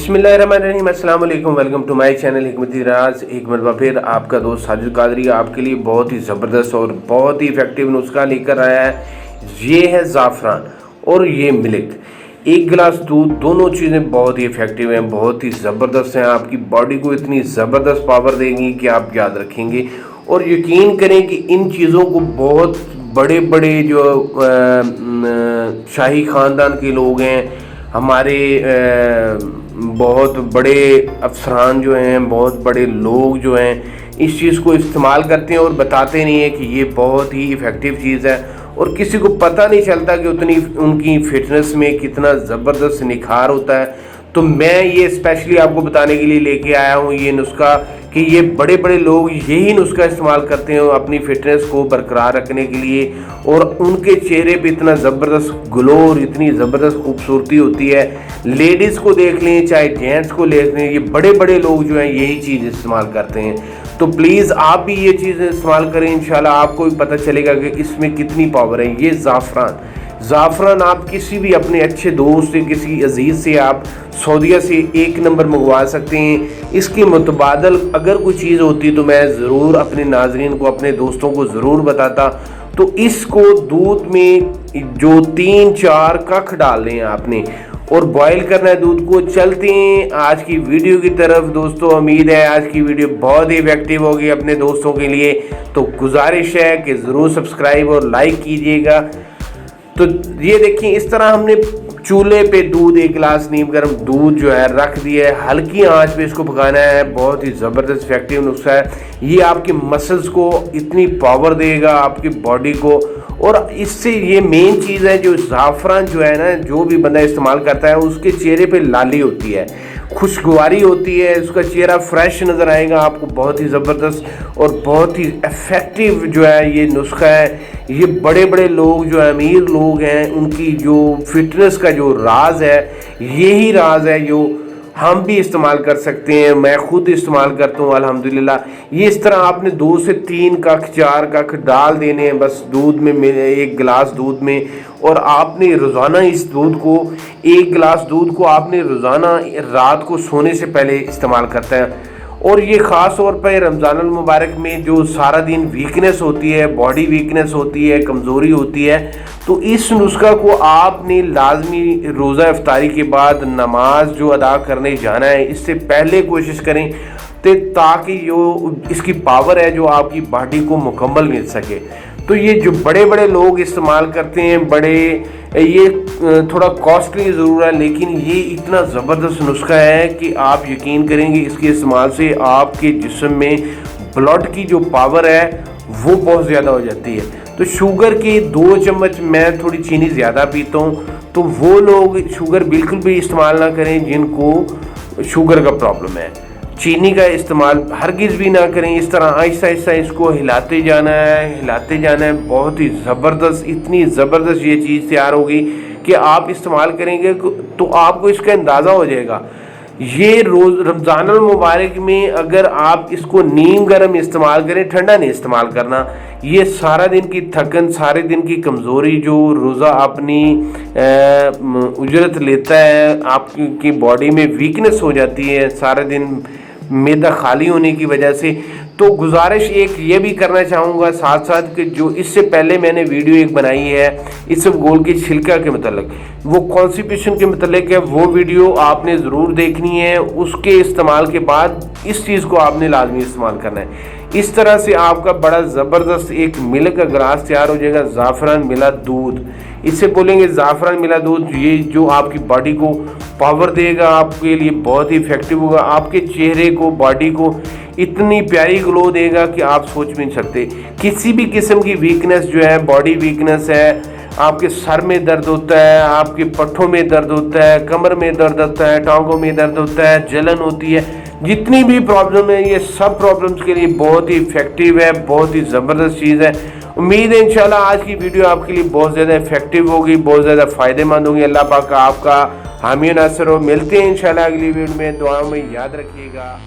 बिस्मिल्लाहिर्रहमानिर्रहीम, अस्सलाम वालेकुम, वेलकम टू माय चैनल हिकमती राज। एक मरतबा फिर आपका दोस्त साजिद कादरी आपके लिए बहुत ही ज़बरदस्त और बहुत ही इफ़ेक्टिव नुस्खा लेकर आया है। ये है ज़ाफ़रान और ये मिल्क, एक गिलास दूध, दोनों चीज़ें बहुत ही इफ़ेक्टिव हैं, बहुत ही ज़बरदस्त हैं। आपकी बॉडी को इतनी ज़बरदस्त पावर देंगी कि आप याद रखेंगे। और यकीन करें कि इन चीज़ों को बहुत बड़े बड़े जो शाही ख़ानदान के लोग हैं, हमारे बहुत बड़े अफसरान जो हैं, बहुत बड़े लोग जो हैं, इस चीज़ को इस्तेमाल करते हैं और बताते नहीं हैं कि ये बहुत ही इफ़ेक्टिव चीज़ है। और किसी को पता नहीं चलता कि उतनी उनकी फिटनेस में कितना ज़बरदस्त निखार होता है। तो मैं ये स्पेशली आपको बताने के लिए लेके आया हूँ ये नुस्खा, कि ये बड़े बड़े लोग यही नुस्खा इस्तेमाल करते हैं अपनी फिटनेस को बरकरार रखने के लिए। और उनके चेहरे पे इतना ज़बरदस्त ग्लो और इतनी ज़बरदस्त खूबसूरती होती है। लेडीज़ को देख लें चाहे जेंट्स को देख लें, ये बड़े बड़े लोग जो हैं यही चीज़ इस्तेमाल करते हैं। तो प्लीज़ आप भी ये चीज़ इस्तेमाल करें, इंशाल्लाह आपको भी पता चलेगा कि इसमें कितनी पावर है। ये ज़ाफ़रान आप किसी भी अपने अच्छे दोस्त से, किसी अजीज़ से आप सऊदीया से 1 नंबर मंगवा सकते हैं। इसके मुतबादल अगर कोई चीज़ होती तो मैं ज़रूर अपने नाज़रीन को, अपने दोस्तों को ज़रूर बताता। तो इसको दूध में जो 3-4 कख डालने हैं आपने और बॉईल करना है दूध को। चलते हैं आज की वीडियो की तरफ दोस्तों। उम्मीद है आज की वीडियो बहुत ही इफेक्टिव होगी अपने दोस्तों के लिए। तो गुजारिश है कि ज़रूर सब्सक्राइब और लाइक कीजिएगा। तो ये देखिए, इस तरह हमने चूल्हे पे दूध, 1 गिलास नीम गर्म दूध जो है रख दिया है। हल्की आंच पे इसको पकाना है। बहुत ही ज़बरदस्त इफेक्टिव नुस्खा है ये। आपके मसल्स को इतनी पावर देगा, आपकी बॉडी को। और इससे ये मेन चीज़ है, जो ज़ाफ़रान जो है ना, जो भी बंदा इस्तेमाल करता है उसके चेहरे पे लाली होती है, खुशगवारी होती है, उसका चेहरा फ्रेश नज़र आएगा आपको। बहुत ही ज़बरदस्त और बहुत ही इफ़ेक्टिव जो है ये नुस्खा है। ये बड़े बड़े लोग जो अमीर लोग हैं, उनकी जो फिटनेस का जो राज है, यही राज है जो हम भी इस्तेमाल कर सकते हैं। मैं खुद इस्तेमाल करता हूँ अल्हम्दुलिल्लाह। ये इस तरह आपने 2 से 3 कख 4 कख डाल देने हैं बस दूध में, 1 गिलास दूध में। और आपने रोज़ाना इस दूध को, 1 गिलास दूध को आपने रोज़ाना रात को सोने से पहले इस्तेमाल करता है। और ये ख़ास तौर पर रमज़ान मुबारक में जो सारा दिन वीकनेस होती है, बॉडी वीकनेस होती है, कमज़ोरी होती है, तो इस नुस्खा को आपने लाजमी रोज़ा इफ्तारी के बाद नमाज जो अदा करने जाना है, इससे पहले कोशिश करें ताकि जो इसकी पावर है जो आपकी बॉडी को मुकम्मल मिल सके। तो ये जो बड़े बड़े लोग इस्तेमाल करते हैं, ये थोड़ा कॉस्टली ज़रूर है, लेकिन ये इतना ज़बरदस्त नुस्खा है कि आप यकीन करेंगे इसके इस्तेमाल से आपके जिस्म में ब्लड की जो पावर है वो बहुत ज़्यादा हो जाती है। तो शुगर के 2 चम्मच, मैं थोड़ी चीनी ज़्यादा पीता हूँ, तो वो लोग शुगर बिल्कुल भी इस्तेमाल ना करें जिनको शुगर का प्रॉब्लम है। चीनी का इस्तेमाल हरगिज़ भी ना करें। इस तरह आहिस्ता आहिस्ता इसको हिलाते जाना है, बहुत ही ज़बरदस्त, इतनी ज़बरदस्त ये चीज़ तैयार होगी कि आप इस्तेमाल करेंगे तो आपको इसका अंदाज़ा हो जाएगा। ये रोज़ रमज़ान मुबारक में अगर आप इसको नीम गर्म इस्तेमाल करें, ठंडा नहीं इस्तेमाल करना, ये सारा दिन की थकन, सारे दिन की कमज़ोरी जो रोज़ा अपनी उजरत लेता है, आपकी बॉडी में वीकनेस हो जाती है सारा दिन मैदा खाली होने की वजह से। तो गुजारिश एक ये भी करना चाहूँगा साथ साथ कि जो इससे पहले मैंने वीडियो एक बनाई है इसबगोल के छिलका के मतलब, वो कॉन्स्टिपेशन के मतलब है, वो वीडियो आपने ज़रूर देखनी है। उसके इस्तेमाल के बाद इस चीज़ को आपने लाजमी इस्तेमाल करना है। इस तरह से आपका बड़ा ज़बरदस्त एक मिल्क का ग्लास तैयार हो जाएगा। ज़ाफ़रान मिला दूध, इससे बोलेंगे ज़ाफ़रान मिला दूध, ये जो आपकी बॉडी को पावर देगा, आपके लिए बहुत ही इफ़ेक्टिव होगा। आपके चेहरे को, बॉडी को इतनी प्यारी ग्लो देगा कि आप सोच भी नहीं सकते। किसी भी किस्म की वीकनेस जो है, बॉडी वीकनेस है, आपके सर में दर्द होता है, आपके पट्ठों में दर्द होता है, कमर में दर्द होता है, टांगों में दर्द होता है, जलन होती है, जितनी भी प्रॉब्लम है, ये सब प्रॉब्लम्स के लिए बहुत ही इफ़ेक्टिव है, बहुत ही ज़बरदस्त चीज़ है। उम्मीद है इंशाल्लाह आज की वीडियो आपके लिए बहुत ज़्यादा इफेक्टिव होगी, बहुत ज़्यादा फ़ायदेमंद होगी। अल्लाह पाक आपका हामी नासर हो। मिलते हैं इंशाल्लाह अगली वीडियो में। दुआओं में याद रखिएगा।